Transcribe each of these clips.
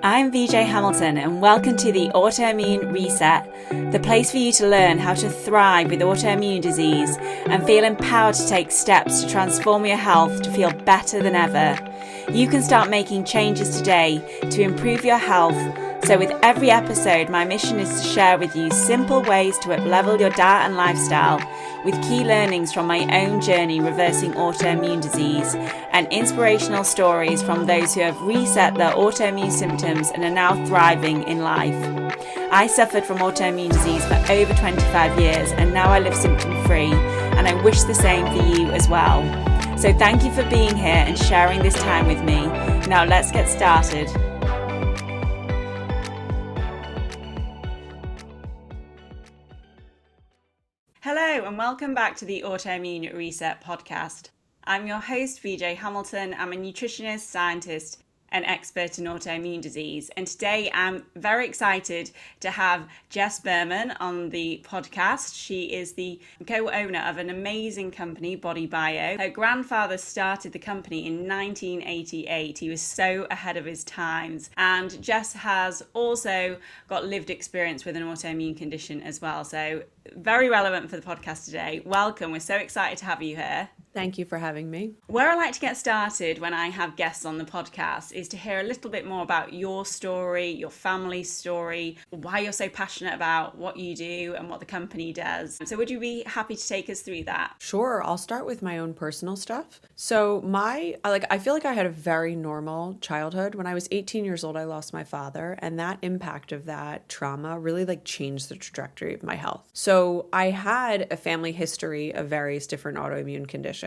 I'm VJ Hamilton and welcome to the Autoimmune RESET, the place for you to learn how to thrive with autoimmune disease and feel empowered to take steps to transform your health to feel better than ever. You can start making changes today to improve your health. So with every episode, my mission is to share with you simple ways to up-level your diet and lifestyle with key learnings from my own journey reversing autoimmune disease and inspirational stories from those who have reset their autoimmune symptoms and are now thriving in life. I suffered from autoimmune disease for over 25 years and now I live symptom-free, and I wish the same for you as well. So thank you for being here and sharing this time with me. Now let's get started. Hello and welcome back to the Autoimmune RESET podcast. I'm your host, VJ Hamilton. I'm a nutritionist, scientist, and expert in autoimmune disease. And today I'm very excited to have Jess Berman on the podcast. She is the co-owner of an amazing company, BodyBio. Her grandfather started the company in 1988. He was so ahead of his times. And Jess has also got lived experience with an autoimmune condition as well. So very relevant for the podcast today. Welcome. We're so excited to have you here. Thank you for having me. Where I like to get started when I have guests on the podcast is to hear a little bit more about your story, your family story, why you're so passionate about what you do and what the company does. So would you be happy to take us through that? Sure. I'll start with my own personal stuff. So I feel like I had a very normal childhood. When I was 18 years old, I lost my father, and that impact of that trauma really changed the trajectory of my health. So I had a family history of various different autoimmune conditions.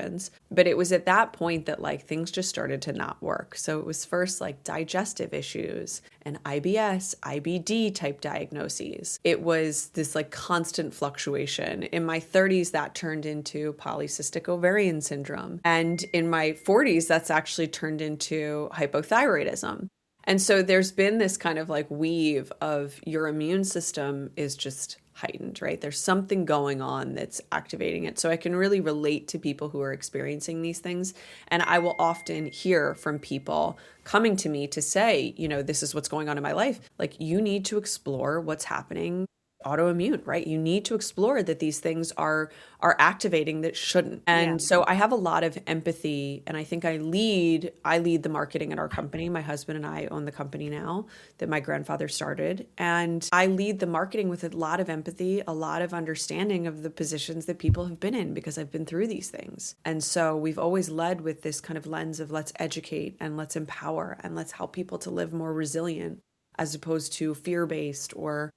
But it was at that point that things just started to not work. So it was first digestive issues and IBS, IBD type diagnoses. It was this constant fluctuation. In my 30s, that turned into polycystic ovarian syndrome. And in my 40s, that's actually turned into hypothyroidism. And so there's been this kind of weave of your immune system is just heightened, right? There's something going on that's activating it. So I can really relate to people who are experiencing these things. And I will often hear from people coming to me to say, this is what's going on in my life. You need to explore what's happening autoimmune, right? You need to explore that these things are activating that shouldn't. And so I have a lot of empathy, and I think I lead the marketing at our company. My husband and I own the company now that my grandfather started. And I lead the marketing with a lot of empathy, a lot of understanding of the positions that people have been in because I've been through these things. And so we've always led with this kind of lens of let's educate and let's empower and let's help people to live more resilient as opposed to fear-based or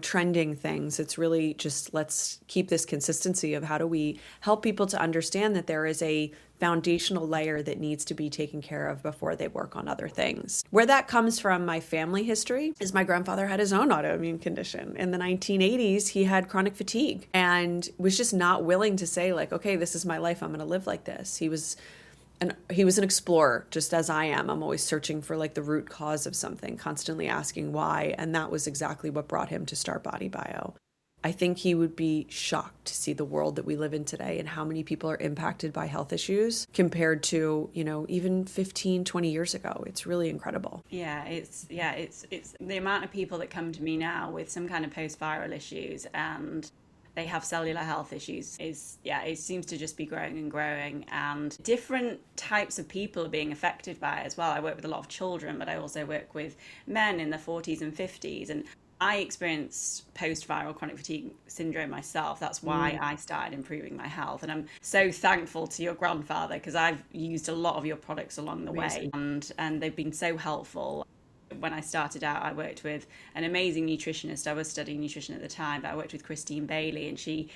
trending things. It's really just let's keep this consistency of how do we help people to understand that there is a foundational layer that needs to be taken care of before they work on other things. Where that comes from, my family history, is my grandfather had his own autoimmune condition. In the 1980s, he had chronic fatigue and was just not willing to say okay, this is my life. I'm going to live like this. He was an explorer, just as I am. I'm always searching for the root cause of something, constantly asking why. And that was exactly what brought him to start BodyBio. I think he would be shocked to see the world that we live in today and how many people are impacted by health issues compared to, even 15, 20 years ago. It's really incredible. It's the amount of people that come to me now with some kind of post-viral issues and they have cellular health issues it seems to just be growing and growing, and different types of people are being affected by it as well. I work with a lot of children, but I also work with men in their 40s and 50s, and I experienced post-viral chronic fatigue syndrome myself. That's why I started improving my health, and I'm so thankful to your grandfather because I've used a lot of your products along the way, and they've been so helpful. When I started out, I worked with an amazing nutritionist. I was studying nutrition at the time, but I worked with Christine Bailey, and she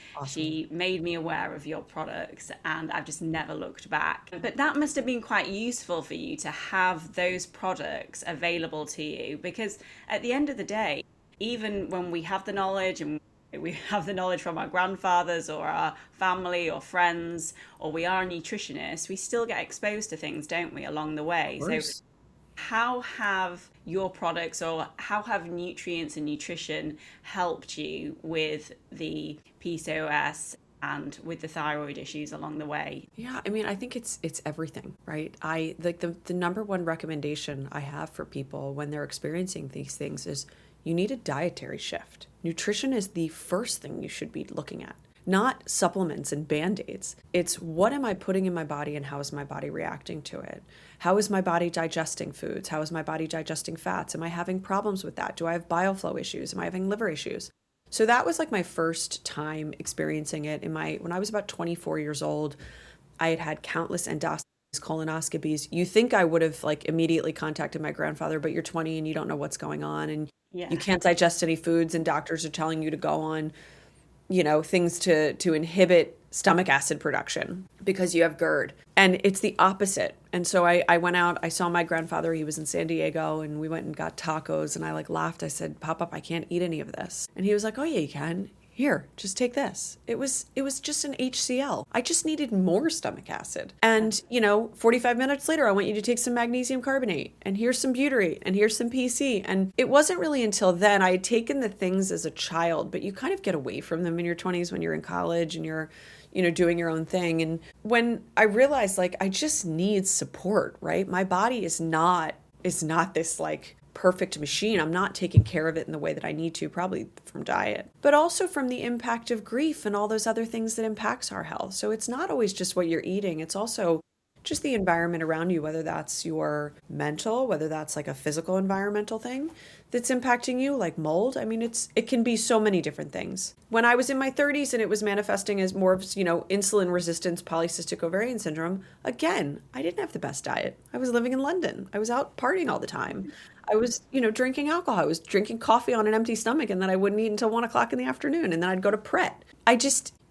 made me aware of your products, and I've just never looked back. But that must have been quite useful for you to have those products available to you, because at the end of the day, even when we have the knowledge and we have the knowledge from our grandfathers or our family or friends, or we are a nutritionist, we still get exposed to things, don't we, along the way? So how have your products or how have nutrients and nutrition helped you with the PCOS and with the thyroid issues along the way. Yeah, I mean, I think it's everything, right? I like the number one recommendation I have for people when they're experiencing these things is you need a dietary shift. Nutrition is the first thing you should be looking at, not supplements and band-aids. It's what am I putting in my body and how is my body reacting to it? How is my body digesting foods? How is my body digesting fats? Am I having problems with that? Do I have bioflow issues? Am I having liver issues? So that was like my first time experiencing it when I was about 24 years old. I had had countless endoscopies, colonoscopies. You think I would have like immediately contacted my grandfather, but you're 20 and you don't know what's going on and you can't digest any foods and doctors are telling you to go on, things to inhibit stomach acid production because you have GERD. And it's the opposite. And so I went out, I saw my grandfather, he was in San Diego, and we went and got tacos, and I like laughed. I said, Pop-Up, I can't eat any of this. And he was like, oh yeah, you can. Here, just take this. It was just an HCl. I just needed more stomach acid. And, 45 minutes later, I want you to take some magnesium carbonate, and here's some butyrate, and here's some PC. And it wasn't really until then I had taken the things as a child, but you kind of get away from them in your 20s when you're in college and you're doing your own thing. And when I realized like, I just need support, right? My body is not this like perfect machine. I'm not taking care of it in the way that I need to, probably from diet, but also from the impact of grief and all those other things that impacts our health. So it's not always just what you're eating. It's also just the environment around you, whether that's your mental, whether that's like a physical environmental thing that's impacting you, like mold. I mean, it can be so many different things. When I was in my 30s and it was manifesting as more of, insulin resistance, polycystic ovarian syndrome, again, I didn't have the best diet. I was living in London. I was out partying all the time. I was, drinking alcohol. I was drinking coffee on an empty stomach, and then I wouldn't eat until 1 o'clock in the afternoon. And then I'd go to Pret.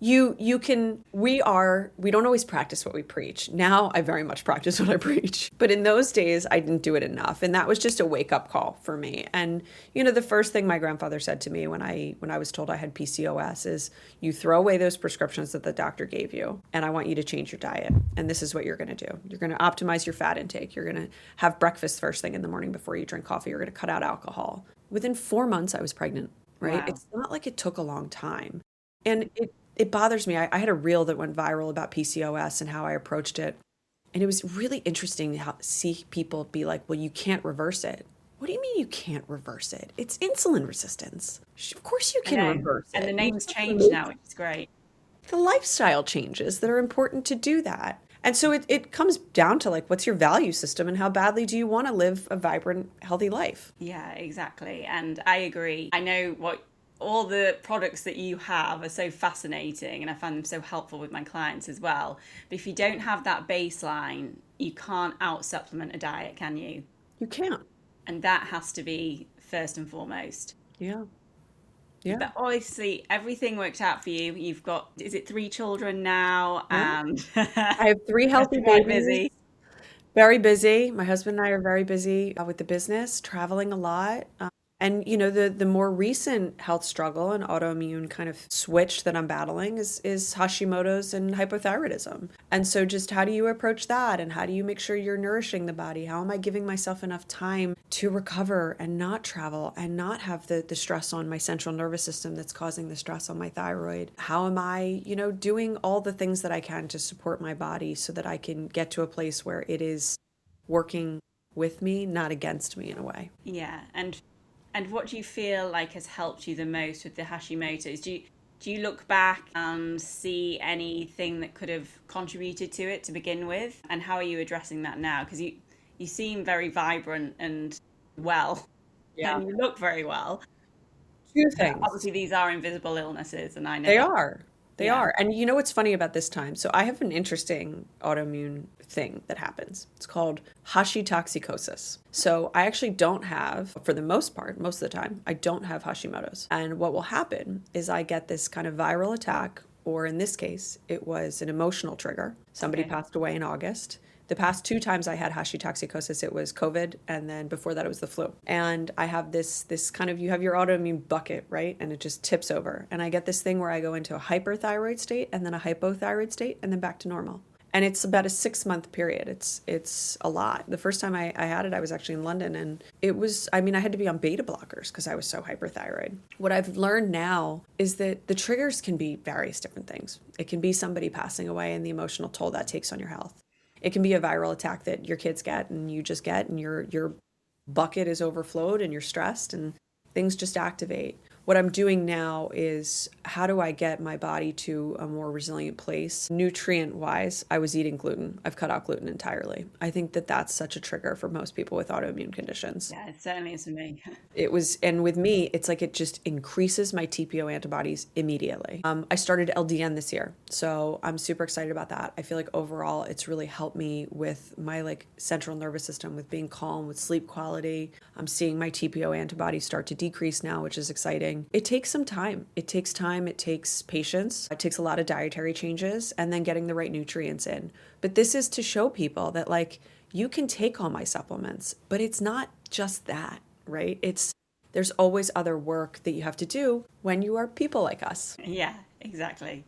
We don't always practice what we preach. Now I very much practice what I preach. But in those days, I didn't do it enough. And that was just a wake up call for me. And, the first thing my grandfather said to me when I was told I had PCOS is, you throw away those prescriptions that the doctor gave you, and I want you to change your diet. And this is what you're going to do. You're going to optimize your fat intake. You're going to have breakfast first thing in the morning before you drink coffee. You're going to cut out alcohol. Within 4 months, I was pregnant, right? Wow. It's not like it took a long time. And it bothers me. I had a reel that went viral about PCOS and how I approached it. And it was really interesting to see people be like, well, you can't reverse it. What do you mean you can't reverse it? It's insulin resistance. Of course you can reverse it. And the name's changed now, which is great. The lifestyle changes that are important to do that. And so it comes down to like, what's your value system and how badly do you want to live a vibrant, healthy life? Yeah, exactly. And I agree. I know all the products that you have are so fascinating and I find them so helpful with my clients as well. But if you don't have that baseline, you can't out-supplement a diet, can you? You can't. And that has to be first and foremost. Yeah. Yeah. But obviously everything worked out for you. You've got, is it 3 children now? Yeah. And I have 3 healthy babies. Busy. Very busy. My husband and I are very busy with the business, traveling a lot. And, the more recent health struggle and autoimmune kind of switch that I'm battling is Hashimoto's and hypothyroidism. And so just how do you approach that? And how do you make sure you're nourishing the body? How am I giving myself enough time to recover and not travel and not have the stress on my central nervous system that's causing the stress on my thyroid? How am I, doing all the things that I can to support my body so that I can get to a place where it is working with me, not against me in a way? Yeah. And what do you feel like has helped you the most with the Hashimoto's? Do you look back and see anything that could have contributed to it to begin with? And how are you addressing that now? Because you seem very vibrant and well. Yeah. And you look very well. 2 things. Obviously, these are invisible illnesses, and I know they are. They are. And you know what's funny about this time? So I have an interesting autoimmune thing that happens. It's called hashitoxicosis. So I actually don't have, for the most part, most of the time, I don't have Hashimoto's. And what will happen is I get this kind of viral attack, or in this case, it was an emotional trigger. Somebody passed away in August. The past 2 times I had hashitoxicosis, it was COVID, and then before that it was the flu. And I have this kind of, you have your autoimmune bucket, right? And it just tips over. And I get this thing where I go into a hyperthyroid state and then a hypothyroid state and then back to normal. And it's about a 6-month period. It's a lot. The first time I had it, I was actually in London, and it was, I mean, I had to be on beta blockers because I was so hyperthyroid. What I've learned now is that the triggers can be various different things. It can be somebody passing away and the emotional toll that takes on your health. It can be a viral attack that your kids get and you just get, and your bucket is overflowed and you're stressed and things just activate. What I'm doing now is, how do I get my body to a more resilient place? Nutrient wise, I was eating gluten. I've cut out gluten entirely. I think that that's such a trigger for most people with autoimmune conditions. Yeah, it certainly is for me. It was, and with me, it's like it just increases my TPO antibodies immediately. I started LDN this year, so I'm super excited about that. I feel like overall, it's really helped me with my like central nervous system, with being calm, with sleep quality. I'm seeing my TPO antibodies start to decrease now, which is exciting. It takes some time. It takes time. It takes patience. It takes a lot of dietary changes and then getting the right nutrients in. But this is to show people that like, you can take all my supplements, but it's not just that, right? There's always other work that you have to do when you are people like us. Yeah, exactly.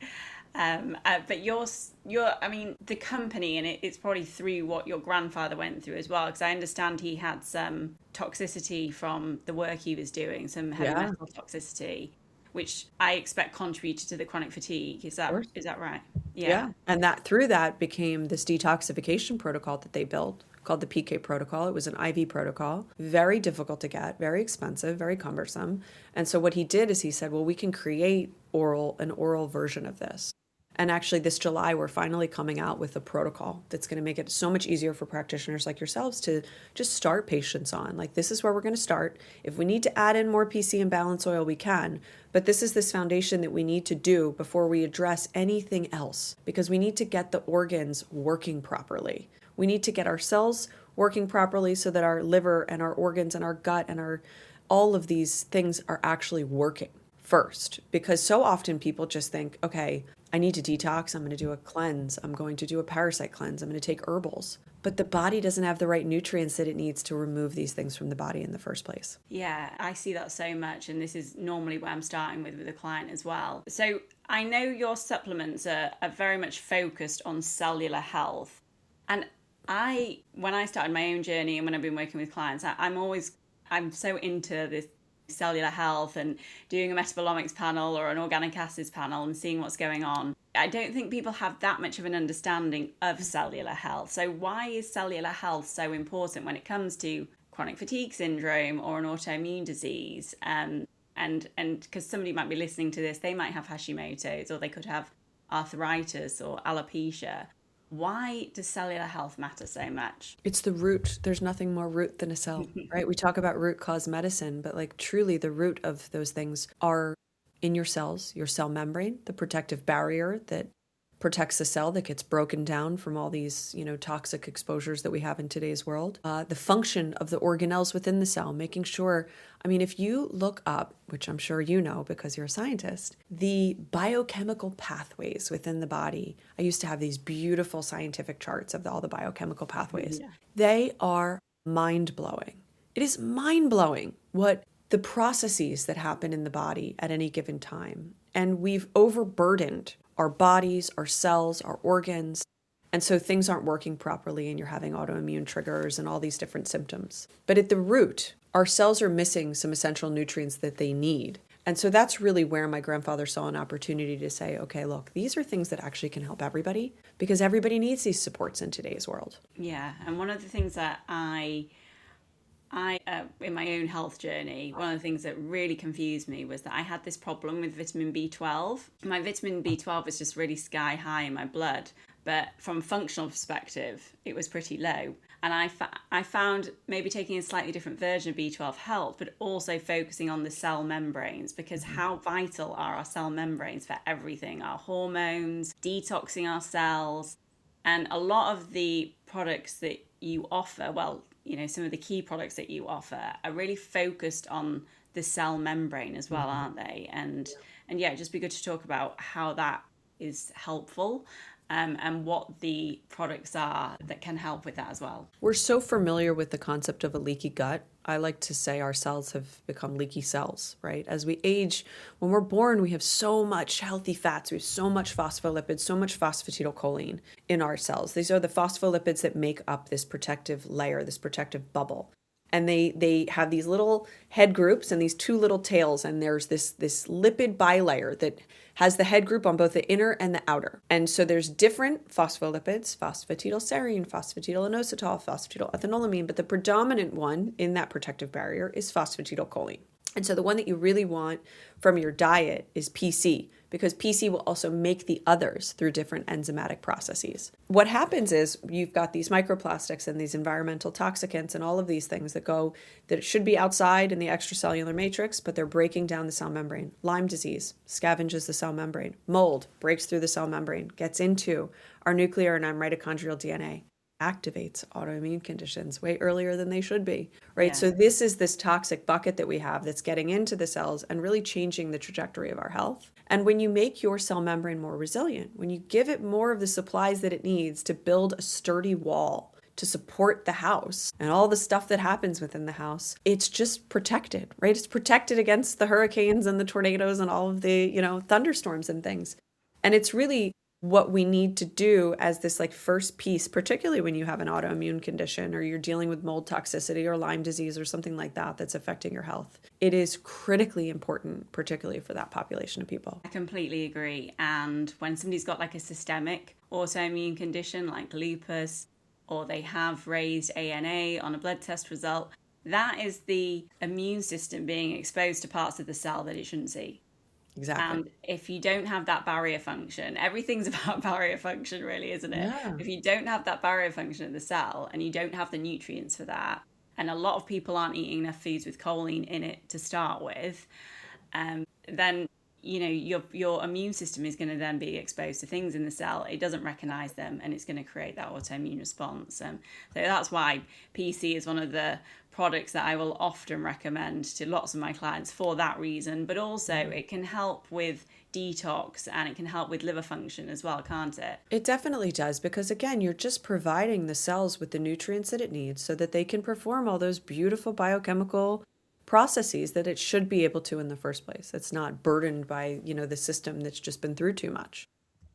But I mean, the company, and it's probably through what your grandfather went through as well, because I understand he had some toxicity from the work he was doing, some heavy metal toxicity, which I expect contributed to the chronic fatigue. Is that right? Yeah. And that through that became this detoxification protocol that they built called the PK protocol. It was an IV protocol, very difficult to get, very expensive, very cumbersome. And so what he did is he said, well, we can create an oral version of this. And actually this July, we're finally coming out with a protocol that's going to make it so much easier for practitioners like yourselves to just start patients on. Like, this is where we're going to start. If we need to add in more PC and balance oil, we can. But this is this foundation that we need to do before we address anything else, because we need to get the organs working properly. We need to get our cells working properly so that our liver and our organs and our gut and all of these things are actually working first. Because so often people just think, okay, I need to detox, I'm going to do a cleanse, I'm going to do a parasite cleanse, I'm going to take herbals. But the body doesn't have the right nutrients that it needs to remove these things from the body in the first place. Yeah, I see that so much, and this is normally where I'm starting with a client as well. So I know your supplements are very much focused on cellular health. And when I started my own journey and when I've been working with clients, I'm so into this cellular health and doing a metabolomics panel or an organic acids panel and seeing what's going on. I don't think people have that much of an understanding of cellular health. So why is cellular health so important when it comes to chronic fatigue syndrome or an autoimmune disease? And because somebody might be listening to this, they might have Hashimoto's, or they could have arthritis or alopecia. Why does cellular health matter so much? It's the root. There's nothing more root than a cell, right? We talk about root cause medicine, but like truly the root of those things are in your cells, your cell membrane, the protective barrier that protects the cell that gets broken down from all these, toxic exposures that we have in today's world. The function of the organelles within the cell, making sure, if you look up, which I'm sure you know because you're a scientist, the biochemical pathways within the body. I used to have these beautiful scientific charts of all the biochemical pathways. Yeah. They are mind-blowing. It is mind-blowing what the processes that happen in the body at any given time. And we've overburdened our bodies, our cells, our organs. And so things aren't working properly and you're having autoimmune triggers and all these different symptoms. But at the root, our cells are missing some essential nutrients that they need. And so that's really where my grandfather saw an opportunity to say, okay, look, these are things that actually can help everybody, because everybody needs these supports in today's world. Yeah. And one of the things that I in my own health journey, one of the things that really confused me was that I had this problem with vitamin B12. My vitamin B12 was just really sky high in my blood, but from a functional perspective, it was pretty low. And I found maybe taking a slightly different version of B12 helped, but also focusing on the cell membranes, because how vital are our cell membranes for everything, our hormones, detoxing our cells. And a lot of the products that you offer, some of the key products that you offer are really focused on the cell membrane as well, aren't they? And yeah, it'd just be good to talk about how that is helpful. and what the products are that can help with that as well. We're so familiar with the concept of a leaky gut. I like to say our cells have become leaky cells, right? As we age, when we're born, we have so much healthy fats, we have so much phospholipids, so much phosphatidylcholine in our cells. These are the phospholipids that make up this protective layer, this protective bubble. And they have these little head groups and these two little tails, and there's this lipid bilayer that has the head group on both the inner and the outer. And so there's different phospholipids, phosphatidylserine, phosphatidylinositol, phosphatidylethanolamine, but the predominant one in that protective barrier is phosphatidylcholine. And so the one that you really want from your diet is PC, because PC will also make the others through different enzymatic processes. What happens is you've got these microplastics and these environmental toxicants and all of these things that it should be outside in the extracellular matrix, but they're breaking down the cell membrane. Lyme disease scavenges the cell membrane. Mold breaks through the cell membrane, gets into our nuclear and our mitochondrial DNA. Activates autoimmune conditions way earlier than they should be, right? Yeah. So this is this toxic bucket that we have that's getting into the cells and really changing the trajectory of our health. And when you make your cell membrane more resilient, when you give it more of the supplies that it needs to build a sturdy wall to support the house and all the stuff that happens within the house, it's just protected, right? It's protected against the hurricanes and the tornadoes and all of the, thunderstorms and things. And it's really what we need to do as this first piece, particularly when you have an autoimmune condition or you're dealing with mold toxicity or Lyme disease or something like that that's affecting your health. It is critically important, particularly for that population of people. I completely agree. And when somebody's got a systemic autoimmune condition like lupus, or they have raised ANA on a blood test result, that is the immune system being exposed to parts of the cell that it shouldn't see. Exactly. And if you don't have that barrier function, everything's about barrier function, really, isn't it? Yeah. If you don't have that barrier function in the cell and you don't have the nutrients for that, and a lot of people aren't eating enough foods with choline in it to start with, then your immune system is going to then be exposed to things in the cell. It doesn't recognize them, and it's going to create that autoimmune response. So that's why PC is one of the products that I will often recommend to lots of my clients for that reason. But also it can help with detox and it can help with liver function as well, can't it? It definitely does, because again, you're just providing the cells with the nutrients that it needs so that they can perform all those beautiful biochemical processes that it should be able to in the first place. It's not burdened by, the system that's just been through too much.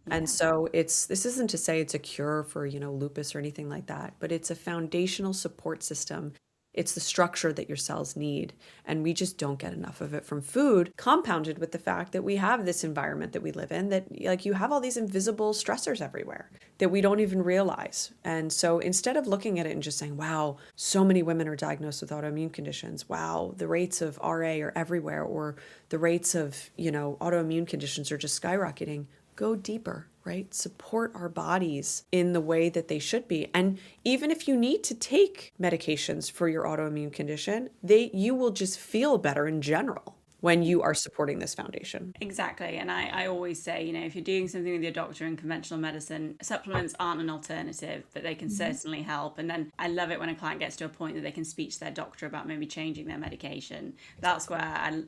Yeah. And so this isn't to say it's a cure for, lupus or anything like that, but it's a foundational support system. It's the structure that your cells need. And we just don't get enough of it from food, compounded with the fact that we have this environment that we live in, that you have all these invisible stressors everywhere that we don't even realize. And so instead of looking at it and just saying, wow, so many women are diagnosed with autoimmune conditions. Wow, the rates of RA are everywhere, or the rates of, autoimmune conditions are just skyrocketing. Go deeper, right? Support our bodies in the way that they should be. And even if you need to take medications for your autoimmune condition, you will just feel better in general when you are supporting this foundation. Exactly. And I always say, if you're doing something with your doctor in conventional medicine, supplements aren't an alternative, but they can certainly help. And then I love it when a client gets to a point that they can speak to their doctor about maybe changing their medication. That's where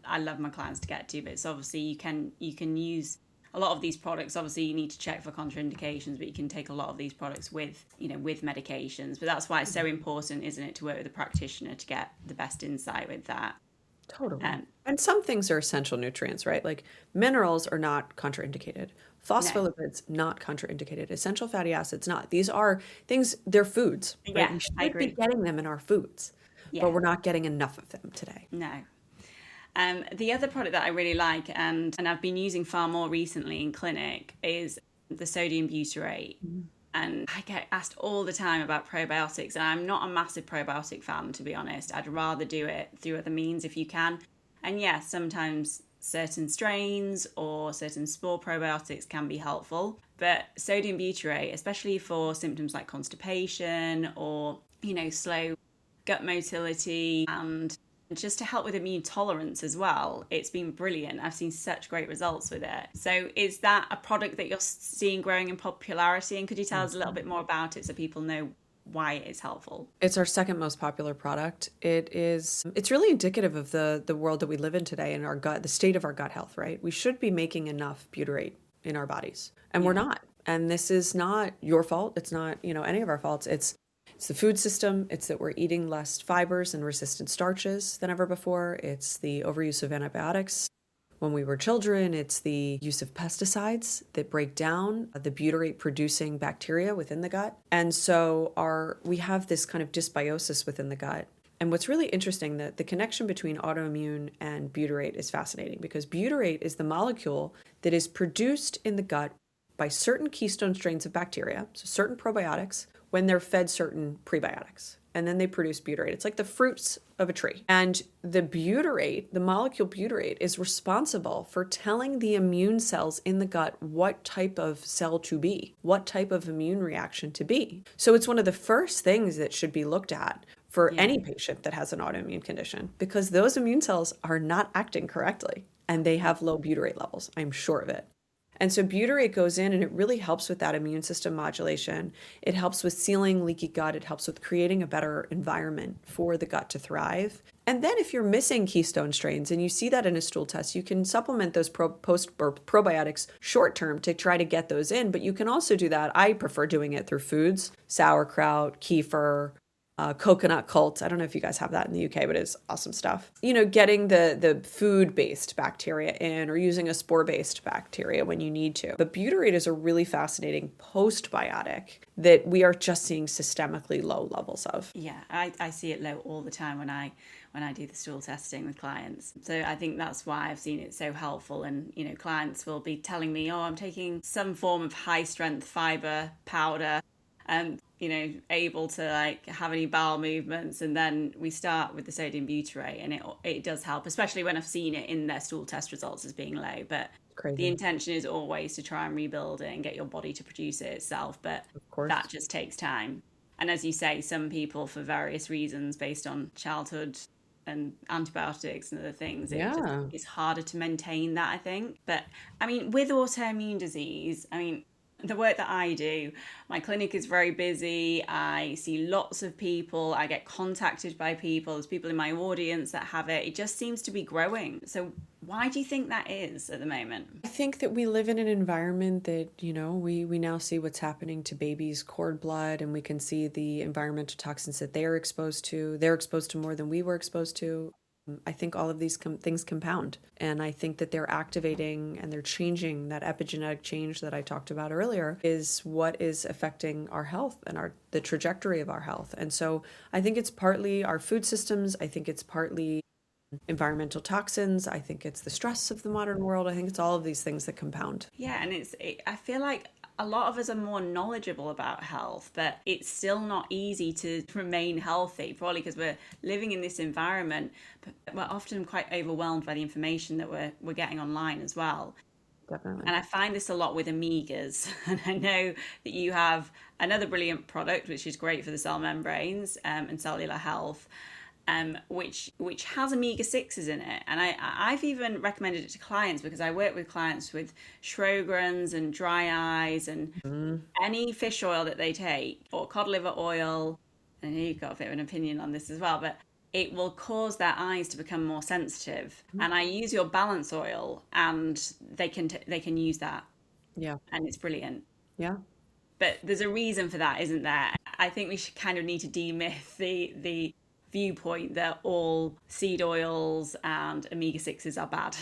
I love my clients to get to. But it's obviously you can use a lot of these products. Obviously you need to check for contraindications, but you can take a lot of these products with medications. But that's why it's so important, isn't it, to work with a practitioner to get the best insight with that. Totally. And some things are essential nutrients, right? Like minerals are not contraindicated. Phospholipids, not contraindicated. Essential fatty acids, not. These are things, they're foods. Right? Yeah, we should be getting them in our foods, but we're not getting enough of them today. No. The other product that I really like and I've been using far more recently in clinic is the sodium butyrate. Mm-hmm. And I get asked all the time about probiotics, and I'm not a massive probiotic fan, to be honest. I'd rather do it through other means if you can. And yes, sometimes certain strains or certain spore probiotics can be helpful. But sodium butyrate, especially for symptoms like constipation or, slow gut motility and just to help with immune tolerance as well, it's been brilliant. I've seen such great results with it. So is that a product that you're seeing growing in popularity? And could you tell us a little bit more about it so people know why it is helpful? It's our second most popular product. It's really indicative of the world that we live in today and our gut, the state of our gut health, right? We should be making enough butyrate in our bodies, and we're not. And this is not your fault. It's not, any of our faults. It's the food system. It's that we're eating less fibers and resistant starches than ever before. It's the overuse of antibiotics. When we were children, it's the use of pesticides that break down the butyrate producing bacteria within the gut. And so we have this kind of dysbiosis within the gut. And what's really interesting, that the connection between autoimmune and butyrate is fascinating, because butyrate is the molecule that is produced in the gut by certain keystone strains of bacteria, so certain probiotics, when they're fed certain prebiotics. And then they produce butyrate. It's like the fruits of a tree. And the butyrate, the molecule butyrate, is responsible for telling the immune cells in the gut what type of cell to be, what type of immune reaction to be. So it's one of the first things that should be looked at for any patient that has an autoimmune condition, because those immune cells are not acting correctly and they have low butyrate levels. I'm sure of it. And so butyrate goes in and it really helps with that immune system modulation. It helps with sealing leaky gut. It helps with creating a better environment for the gut to thrive. And then if you're missing keystone strains and you see that in a stool test, you can supplement those post-birth probiotics short term to try to get those in. But you can also do that. I prefer doing it through foods, sauerkraut, kefir, coconut cult. I don't know if you guys have that in the UK, but it's awesome stuff. Getting the food-based bacteria in, or using a spore-based bacteria when you need to. But butyrate is a really fascinating postbiotic that we are just seeing systemically low levels of. Yeah, I see it low all the time when I do the stool testing with clients. So I think that's why I've seen it so helpful. And, clients will be telling me, oh, I'm taking some form of high strength fiber powder, and able to have any bowel movements, and then we start with the sodium butyrate, and it does help, especially when I've seen it in their stool test results as being low. But Crazy. The intention is always to try and rebuild it and get your body to produce it itself, but that just takes time. And as you say, some people, for various reasons based on childhood and antibiotics and other things, it's harder to maintain that, I think. But with autoimmune disease, the work that I do, my clinic is very busy. I see lots of people. I get contacted by people. There's people in my audience that have it. It just seems to be growing. So why do you think that is at the moment? I think that we live in an environment that, we now see what's happening to babies' cord blood, and we can see the environmental toxins that they are exposed to. They're exposed to more than we were exposed to. I think all of these things compound, and I think that they're activating and they're changing. That epigenetic change that I talked about earlier is what is affecting our health and the trajectory of our health. And so I think it's partly our food systems. I think it's partly environmental toxins. I think it's the stress of the modern world. I think it's all of these things that compound. Yeah, and I feel like a lot of us are more knowledgeable about health, but it's still not easy to remain healthy, probably because we're living in this environment, but we're often quite overwhelmed by the information that we're getting online as well. Definitely. And I find this a lot with omegas. And I know that you have another brilliant product, which is great for the cell membranes and cellular health, which has omega-6s in it. And I've even recommended it to clients, because I work with clients with Sjogren's and dry eyes and any fish oil that they take, or cod liver oil. I know you've got a bit of an opinion on this as well, but it will cause their eyes to become more sensitive. And I use your balance oil, and they can use that. Yeah. And it's brilliant. Yeah. But there's a reason for that, isn't there? I think we should kind of need to demyth the viewpoint that all seed oils and omega-6s are bad.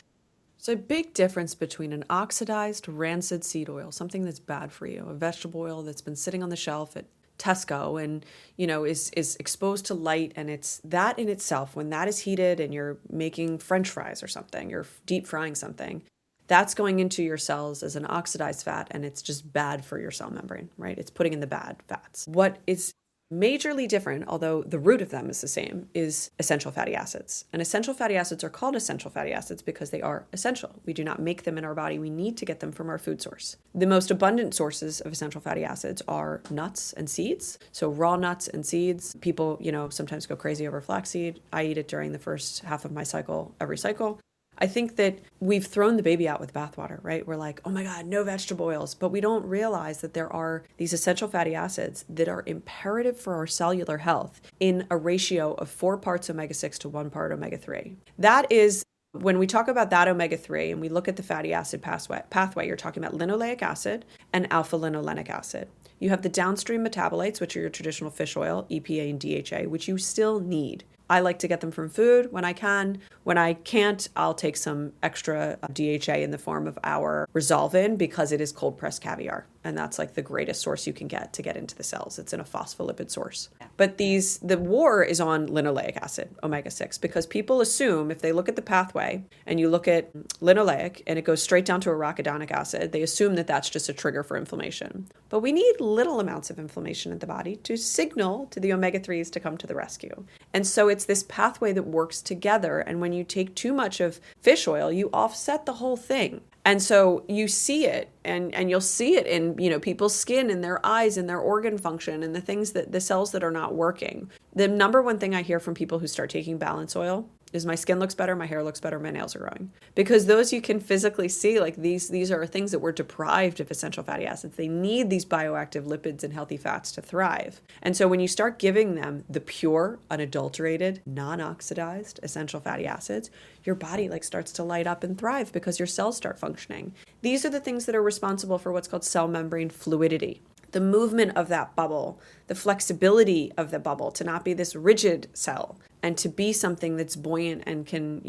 There's a big difference between an oxidized, rancid seed oil, something that's bad for you, a vegetable oil that's been sitting on the shelf at Tesco and, is exposed to light, and it's that in itself, when that is heated and you're making French fries or something, you're deep frying something, that's going into your cells as an oxidized fat, and it's just bad for your cell membrane, right? It's putting in the bad fats. What is majorly different, although the root of them is the same, is essential fatty acids. And essential fatty acids are called essential fatty acids because they are essential. We do not make them in our body. We need to get them from our food source. The most abundant sources of essential fatty acids are nuts and seeds. So raw nuts and seeds. People, sometimes go crazy over flaxseed. I eat it during the first half of my cycle, every cycle. I think that we've thrown the baby out with bathwater, right? We're like, oh my God, no vegetable oils. But we don't realize that there are these essential fatty acids that are imperative for our cellular health in a ratio of 4 parts omega-6 to 1 part omega-3. That is When we talk about that omega-3 and we look at the fatty acid pathway, you're talking about linoleic acid and alpha-linolenic acid. You have the downstream metabolites, which are your traditional fish oil, EPA and DHA, which you still need. I like to get them from food when I can. When I can't, I'll take some extra DHA in the form of our Resolve-In because it is cold pressed caviar. And that's like the greatest source you can get to get into the cells. It's in a phospholipid source. But the war is on linoleic acid, omega-6, because people assume if they look at the pathway and you look at linoleic and it goes straight down to arachidonic acid, they assume that that's just a trigger for inflammation. But we need little amounts of inflammation in the body to signal to the omega-3s to come to the rescue. And so it's this pathway that works together. And when you take too much of fish oil, you offset the whole thing. And so you see it, and you'll see it in, people's skin and their eyes and their organ function and the things that the cells that are not working. The number one thing I hear from people who start taking balance oil is my skin looks better, my hair looks better, my nails are growing. Because those you can physically see, like these are things that we're deprived of essential fatty acids. They need these bioactive lipids and healthy fats to thrive. And so when you start giving them the pure, unadulterated, non-oxidized essential fatty acids, your body starts to light up and thrive because your cells start functioning. These are the things that are responsible for what's called cell membrane fluidity. The movement of that bubble, the flexibility of the bubble to not be this rigid cell and to be something that's buoyant and can,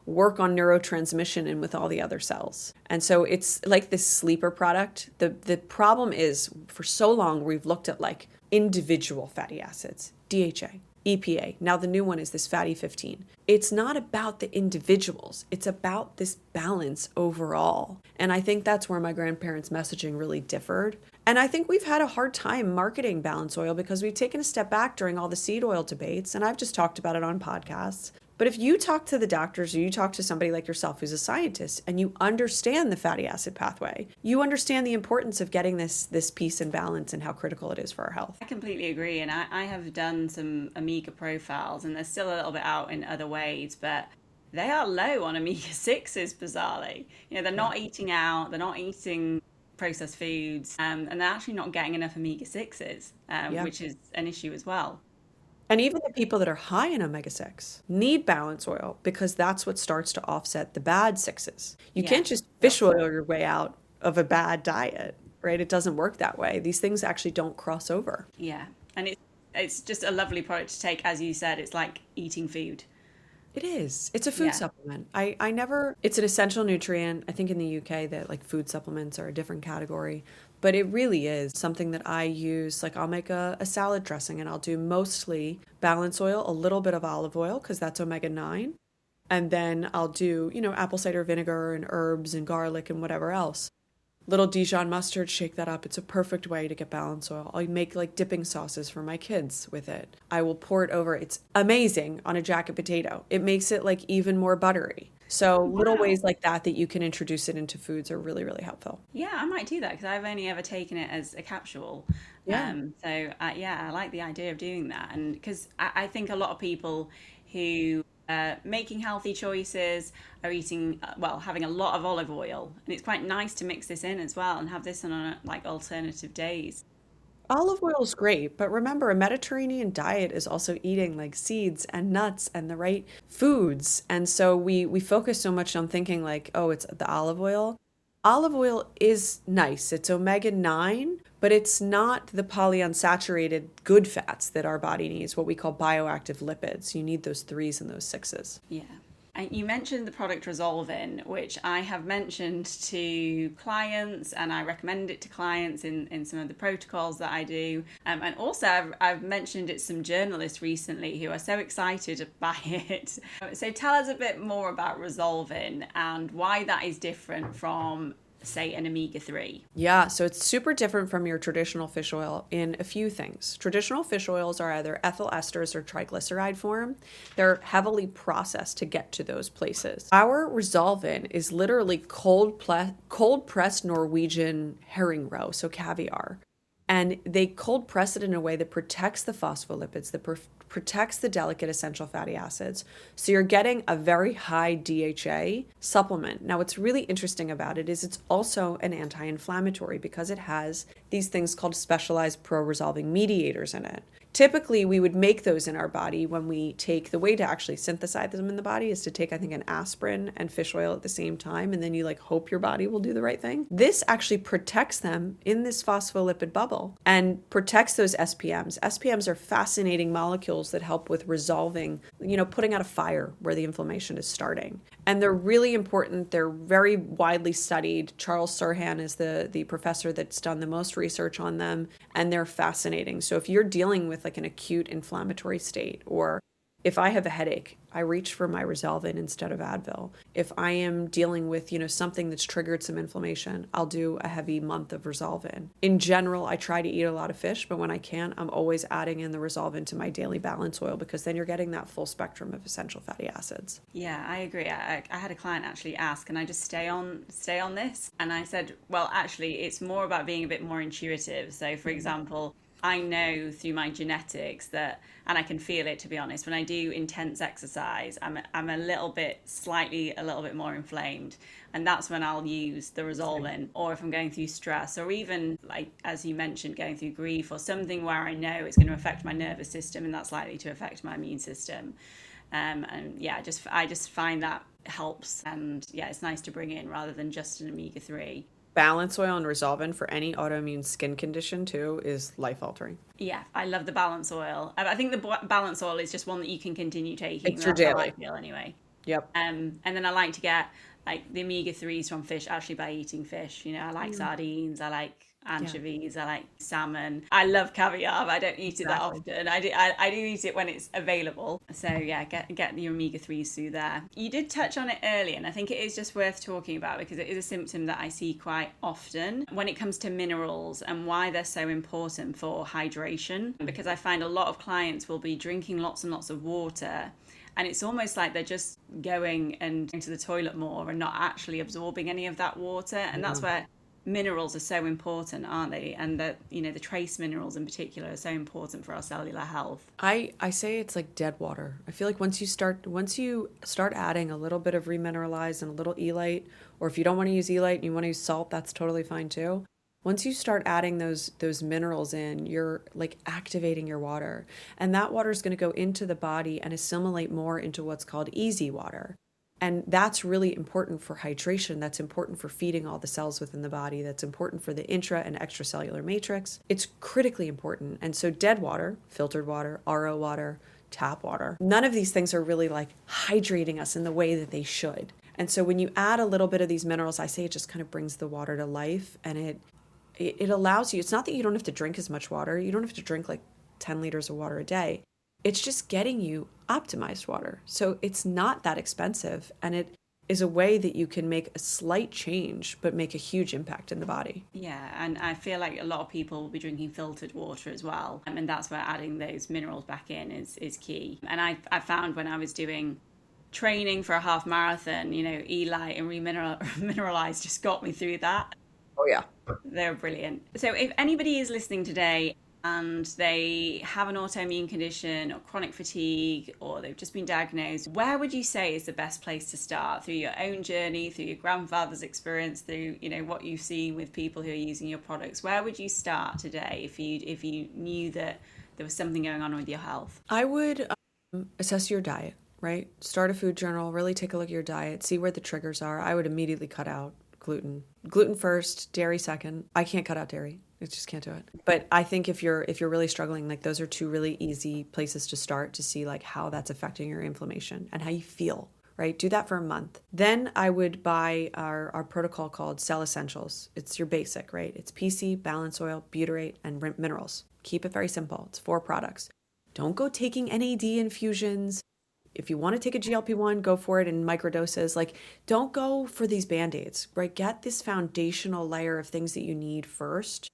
work on neurotransmission and with all the other cells. And so it's like this sleeper product. The problem is for so long we've looked at individual fatty acids, DHA, EPA. Now the new one is this fatty 15. It's not about the individuals. It's about this balance overall. And I think that's where my grandparents' messaging really differed. And I think we've had a hard time marketing balance oil because we've taken a step back during all the seed oil debates. And I've just talked about it on podcasts. But if you talk to the doctors or you talk to somebody like yourself who's a scientist and you understand the fatty acid pathway, you understand the importance of getting this peace and balance and how critical it is for our health. I completely agree. And I have done some omega profiles, and they're still a little bit out in other ways, but they are low on omega-6s, bizarrely. They're not eating out, they're not eating processed foods, and they're actually not getting enough omega-6s, which is an issue as well. And even the people that are high in omega-6 need balance oil because that's what starts to offset the bad 6s. You can't just fish oil your way out of a bad diet, right? It doesn't work that way. These things actually don't cross over. Yeah. And it's just a lovely product to take. As you said, it's like eating food. It is. It's a food supplement. It's an essential nutrient. I think in the UK that food supplements are a different category. But it really is something that I use. I'll make a salad dressing and I'll do mostly balance oil, a little bit of olive oil because that's omega-9. And then I'll do, apple cider vinegar and herbs and garlic and whatever else. Little Dijon mustard, shake that up. It's a perfect way to get balance oil. I'll make dipping sauces for my kids with it. I will pour it over. It's amazing on a jacket potato. It makes it even more buttery. So little ways like that you can introduce it into foods are really, really helpful. Yeah, I might do that because I've only ever taken it as a capsule. Yeah. I like the idea of doing that. And because I think a lot of people who making healthy choices are eating, having a lot of olive oil. And it's quite nice to mix this in as well and have this on alternative days. Olive oil is great, but remember, a Mediterranean diet is also eating seeds and nuts and the right foods. And so we focus so much on thinking it's the olive oil. Olive oil is nice. It's omega-9, but it's not the polyunsaturated good fats that our body needs, what we call bioactive lipids. You need those 3s and those 6s. Yeah. And you mentioned the product Resolve-In, which I have mentioned to clients, and I recommend it to clients in some of the protocols that I do. And also I've mentioned it to some journalists recently who are so excited by it. So tell us a bit more about Resolve-In and why that is different from, say, an omega-3. Yeah, so it's super different from your traditional fish oil in a few things. Traditional fish oils are either ethyl esters or triglyceride form. They're heavily processed to get to those places. Our Resolve-In is literally cold pressed Norwegian herring roe, so caviar. And they cold press it in a way that protects the phospholipids, that protects the delicate essential fatty acids. So you're getting a very high DHA supplement. Now, what's really interesting about it is it's also an anti-inflammatory because it has these things called specialized pro-resolving mediators in it. Typically, we would make those in our body when we take, the way to actually synthesize them in the body is to take, I think, an aspirin and fish oil at the same time, and then you like hope your body will do the right thing. This actually protects them in this phospholipid bubble and protects those SPMs. SPMs are fascinating molecules that help with resolving, putting out a fire where the inflammation is starting. And they're really important. They're very widely studied. Charles Sirhan is the professor that's done the most research on them, and they're fascinating. So if you're dealing with like an acute inflammatory state, or if I have a headache, I reach for my Resolvin instead of Advil. If I am dealing with, something that's triggered some inflammation, I'll do a heavy month of Resolvin. In general, I try to eat a lot of fish, but when I can, I'm always adding in the Resolvin to my daily balance oil, because then you're getting that full spectrum of essential fatty acids. Yeah, I agree. I had a client actually ask, can I just stay on this? And I said, well, actually, it's more about being a bit more intuitive. So, for example, I know through my genetics that, and I can feel it, to be honest, when I do intense exercise, I'm a little bit more inflamed. And that's when I'll use the Resolvin. Or if I'm going through stress, or even like, as you mentioned, going through grief or something where I know it's going to affect my nervous system and that's likely to affect my immune system. And yeah, I just find that helps. And yeah, it's nice to bring in rather than just an omega-3. Balance oil and Resolvin for any autoimmune skin condition too is life-altering. Yeah, I love the balance oil. I think the balance oil is just one that you can continue taking. It's your daily. That's how I feel anyway. Yep. And then I like to get like the omega-3s from fish actually by eating fish. I like sardines, I like anchovies, I like salmon. I love caviar, but I don't eat it that often. I do eat it when it's available. So yeah, get the omega-3s through there. You did touch on it earlier, and I think it is just worth talking about because it is a symptom that I see quite often when it comes to minerals and why they're so important for hydration. Because I find a lot of clients will be drinking lots and lots of water, and it's almost like they're just going into the toilet more and not actually absorbing any of that water. And that's where minerals are so important, aren't they? And the trace minerals in particular are so important for our cellular health. I say it's like dead water. I feel like once you start adding a little bit of remineralized and a little elite, or if you don't want to use elite and you want to use salt, that's totally fine too. Once you start adding those minerals in, you're like activating your water, and that water is going to go into the body and assimilate more into what's called easy water. And that's really important for hydration. That's important for feeding all the cells within the body. That's important for the intra and extracellular matrix. It's critically important. And so dead water, filtered water, RO water, tap water, none of these things are really like hydrating us in the way that they should. And so when you add a little bit of these minerals, I say it just kind of brings the water to life, and it allows you, it's not that you don't have to drink as much water. You don't have to drink like 10 liters of water a day. It's just getting you optimized water. So it's not that expensive, and it is a way that you can make a slight change but make a huge impact in the body. Yeah, and I feel like a lot of people will be drinking filtered water as well, and that's where adding those minerals back in is key. And I found when I was doing training for a half marathon, Eli and Remineralize just got me through that. Oh yeah, they're brilliant. So if anybody is listening today and they have an autoimmune condition or chronic fatigue, or they've just been diagnosed, where would you say is the best place to start? Through your own journey, through your grandfather's experience, through what you've seen with people who are using your products? Where would you start today if you knew that there was something going on with your health? I would assess your diet, right? Start a food journal, really take a look at your diet, see where the triggers are. I would immediately cut out gluten first, dairy second. I can't cut out dairy. I just can't do it. But I think if you're really struggling, like those are two really easy places to start to see like how that's affecting your inflammation and how you feel, right? Do that for a month. Then I would buy our protocol called Cell Essentials. It's your basic, right? It's PC, balance oil, butyrate, and minerals. Keep it very simple. It's 4 products. Don't go taking NAD infusions. If you want to take a GLP-1, go for it in microdoses. Like, don't go for these Band-Aids, right? Get this foundational layer of things that you need first.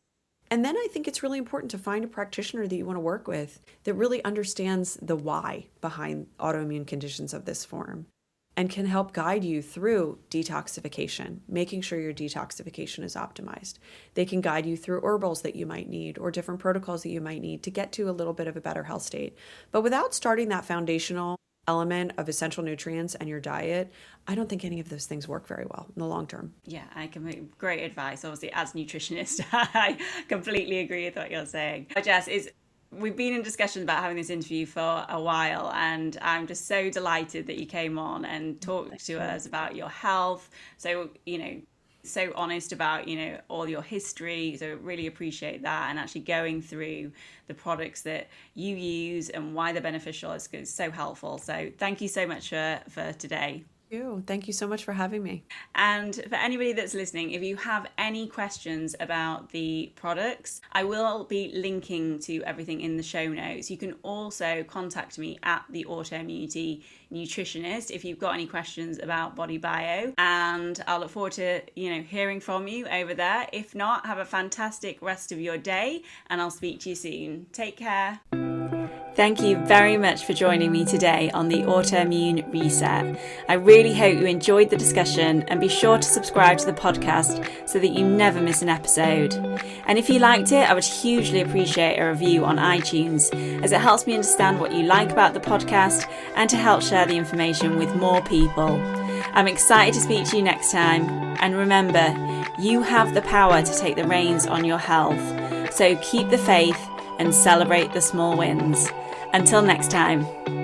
And then I think it's really important to find a practitioner that you want to work with that really understands the why behind autoimmune conditions of this form and can help guide you through detoxification, making sure your detoxification is optimized. They can guide you through herbals that you might need or different protocols that you might need to get to a little bit of a better health state. But without starting that foundational element of essential nutrients and your diet, I don't think any of those things work very well in the long term. Yeah, I can make great advice. Obviously, as nutritionist, I completely agree with what you're saying. Jess, it's we've been in discussions about having this interview for a while, and I'm just so delighted that you came on and talked to us about your health. So, so honest about, all your history. So really appreciate that, and actually going through the products that you use and why they're beneficial is so helpful. So thank you so much for today. Thank you so much for having me. And for anybody that's listening, if you have any questions about the products, I will be linking to everything in the show notes. You can also contact me at the Autoimmunity Nutritionist if you've got any questions about BodyBio, and I'll look forward to hearing from you over there. If not, have a fantastic rest of your day, and I'll speak to you soon. Take care. Thank you very much for joining me today on the Autoimmune Reset. I really hope you enjoyed the discussion, and be sure to subscribe to the podcast so that you never miss an episode. And if you liked it, I would hugely appreciate a review on iTunes, as it helps me understand what you like about the podcast and to help share the information with more people. I'm excited to speak to you next time, and remember, you have the power to take the reins on your health. So keep the faith and celebrate the small wins. Until next time.